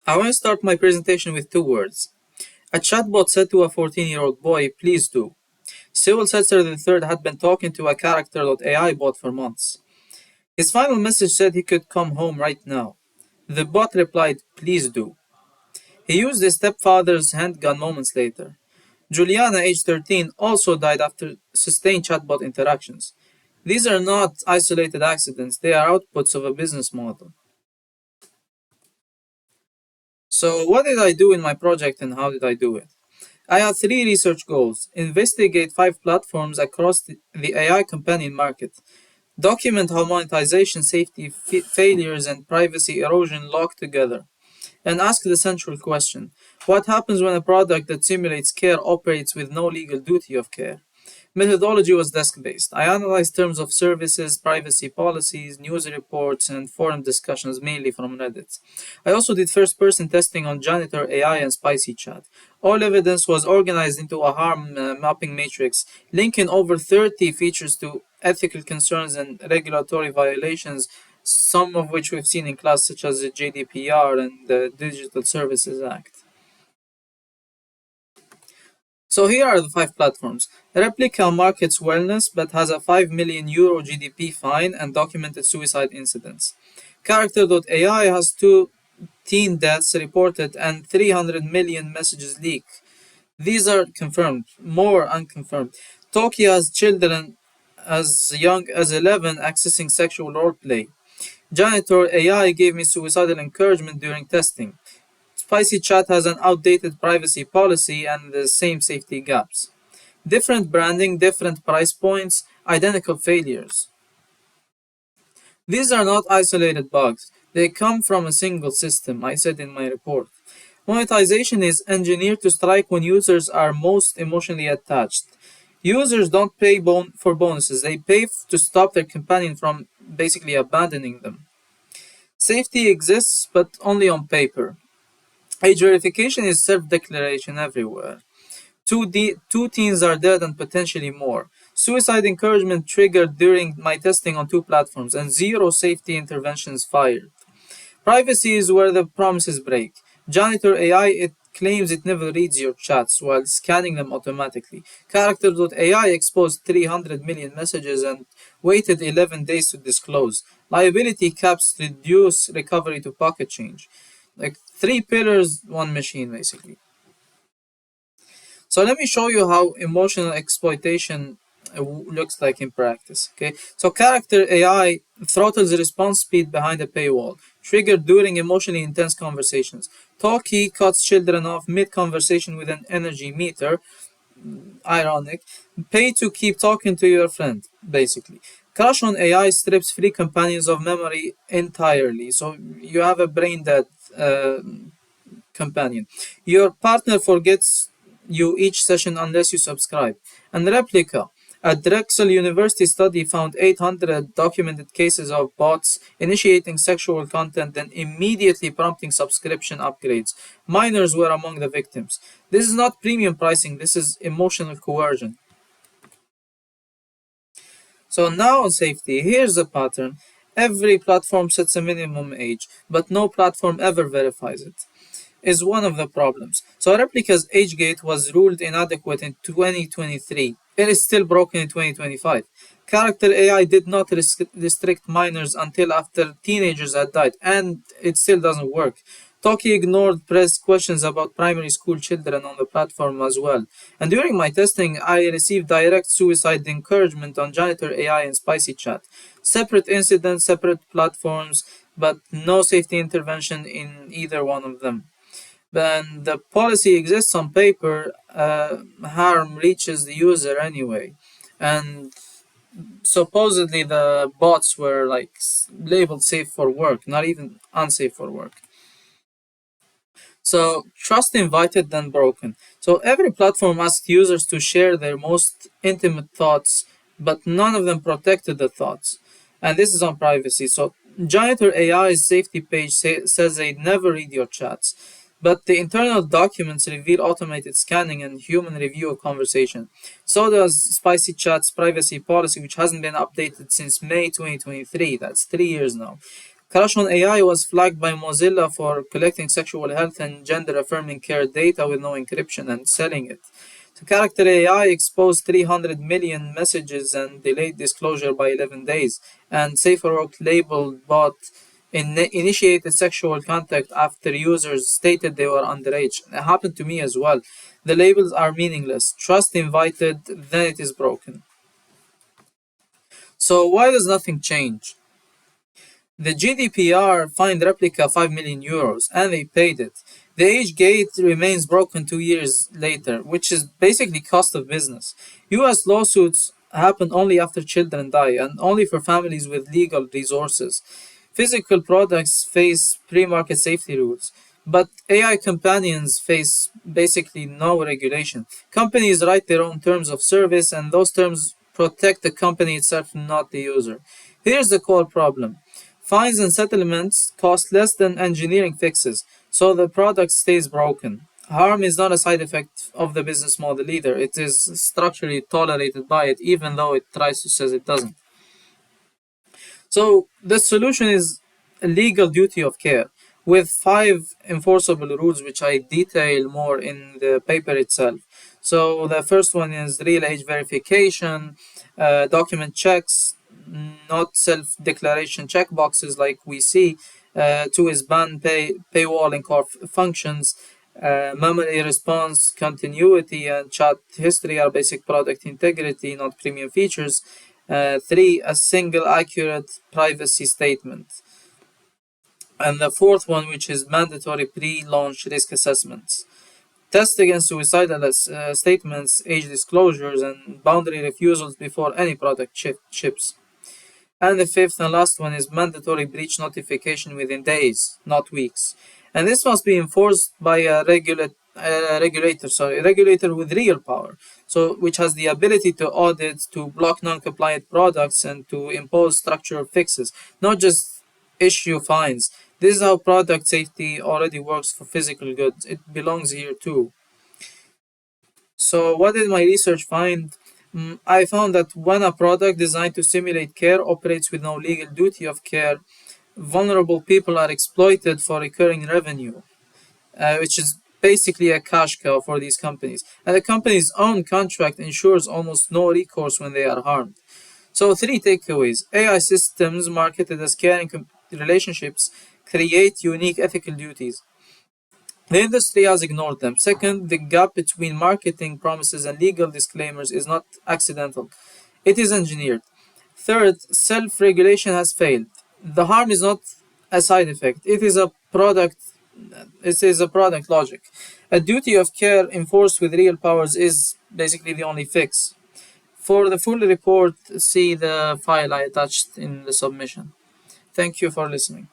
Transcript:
I want to start my presentation with two words. A chatbot said to a 14-year-old boy, please do. Sewell Setzer III had been talking to a character.ai bot for months. His final message said he could come home right now. The bot replied, please do. He used his stepfather's handgun moments later. Juliana, age 13, also died after sustained chatbot interactions. These are not isolated accidents, they are outputs of a business model. So, what did I do in my project and how did I do it? I had three research goals: investigate five platforms across the AI companion market, document how monetization, safety, failures, and privacy erosion lock together, and ask the central question: what happens when a product that simulates care operates with no legal duty of care? Methodology was desk-based. I analyzed terms of services, privacy policies, news reports, and forum discussions mainly from Reddit. I also did first-person testing on Janitor AI and Spicy Chat. All evidence was organized into a harm mapping matrix, linking over 30 features to ethical concerns and regulatory violations, some of which we've seen in class, such as the GDPR and the Digital Services Act. So here are the five platforms. Replica markets wellness but has a 5 million euro GDP fine and documented suicide incidents. Character.ai has two teen deaths reported and 300 million messages leaked. These are confirmed, more unconfirmed. Tokyo has children as young as 11 accessing sexual roleplay. Janitor AI gave me suicidal encouragement during testing. Spicy Chat has an outdated privacy policy and the same safety gaps. Different branding, different price points, identical failures. These are not isolated bugs. They come from a single system, I said in my report. Monetization is engineered to strike when users are most emotionally attached. Users don't pay for bonuses, they pay to stop their companion from basically abandoning them. Safety exists, but only on paper. Age verification is self-declaration everywhere. Two teens are dead and potentially more. Suicide encouragement triggered during my testing on two platforms and zero safety interventions fired. Privacy is where the promises break. Janitor AI, it claims it never reads your chats while scanning them automatically. Character.ai exposed 300 million messages and waited 11 days to disclose. Liability caps reduce recovery to pocket change. Like three pillars, one machine, basically. So let me show you how emotional exploitation looks like in practice. Okay, so character AI throttles response speed behind a paywall, triggered during emotionally intense conversations. Talkie cuts children off mid-conversation with an energy meter. Ironic. Pay to keep talking to your friend, basically. Crash on AI strips free companions of memory entirely. So you have a brain dead companion. Your partner forgets you each session unless you subscribe. And Replica. A Drexel University study found 800 documented cases of bots initiating sexual content and immediately prompting subscription upgrades. Minors were among the victims. This is not premium pricing, this is emotional coercion. So now on safety, here's the pattern. Every platform sets a minimum age, but no platform ever verifies it. Is one of the problems. So Replica's age gate was ruled inadequate in 2023. It is still broken in 2025. Character AI did not restrict minors until after teenagers had died, and it still doesn't work. Toki ignored press questions about primary school children on the platform as well. And during my testing, I received direct suicide encouragement on Janitor AI and Spicy Chat. Separate incidents, separate platforms, but no safety intervention in either one of them. When the policy exists on paper, harm reaches the user anyway. And supposedly the bots were like labeled safe for work, not even unsafe for work. So trust invited then broken. So every platform asked users to share their most intimate thoughts, but none of them protected the thoughts. And this is on privacy. So Janitor AI's safety page says they never read your chats. But the internal documents reveal automated scanning and human review of conversation. So does Spicy Chat's privacy policy, which hasn't been updated since May 2023. That's 3 years now. Crash on AI was flagged by Mozilla for collecting sexual health and gender affirming care data with no encryption and selling it. So Character AI exposed 300 million messages and delayed disclosure by 11 days. And SaferOak labeled bot initiated sexual contact after users stated they were underage. It happened to me as well. The labels are meaningless. Trust invited, then it is broken. So why does nothing change? The GDPR fined Replica 5 million euros and they paid it. The age gate remains broken 2 years later, which is basically cost of business. US lawsuits happen only after children die and only for families with legal resources. Physical products face pre market safety rules, but AI companions face basically no regulation. Companies write their own terms of service, and those terms protect the company itself, not the user. Here's the core problem: fines and settlements cost less than engineering fixes, so the product stays broken. Harm is not a side effect of the business model either. It is structurally tolerated by it, even though it tries to say it doesn't. So the solution is a legal duty of care with five enforceable rules, which I detail more in the paper itself. So the first one is real age verification, document checks, not self-declaration checkboxes like we see. Two is ban paywall and core functions. Memory response, continuity, and chat history are basic product integrity, not premium features. Three, a single accurate privacy statement. And the fourth one, which is mandatory pre-launch risk assessments. Test against suicidal statements, age disclosures, and boundary refusals before any product ships. And the fifth and last one is mandatory breach notification within days, not weeks. And this must be enforced by a regulator with real power, so which has the ability to audit, to block non-compliant products, and to impose structural fixes, not just issue fines. This is how product safety already works for physical goods. It belongs here too. So, what did my research find? I found that when a product designed to simulate care operates with no legal duty of care, vulnerable people are exploited for recurring revenue, which is basically a cash cow for these companies. And the company's own contract ensures almost no recourse when they are harmed. So, three takeaways: AI systems marketed as caring relationships create unique ethical duties. The industry has ignored them. Second, the gap between marketing promises and legal disclaimers is not accidental, it is engineered. Third, self regulation has failed. The harm is not a side effect, it is a product logic. A duty of care enforced with real powers is basically the only fix. For the full report, see the file I attached in the submission. Thank you for listening.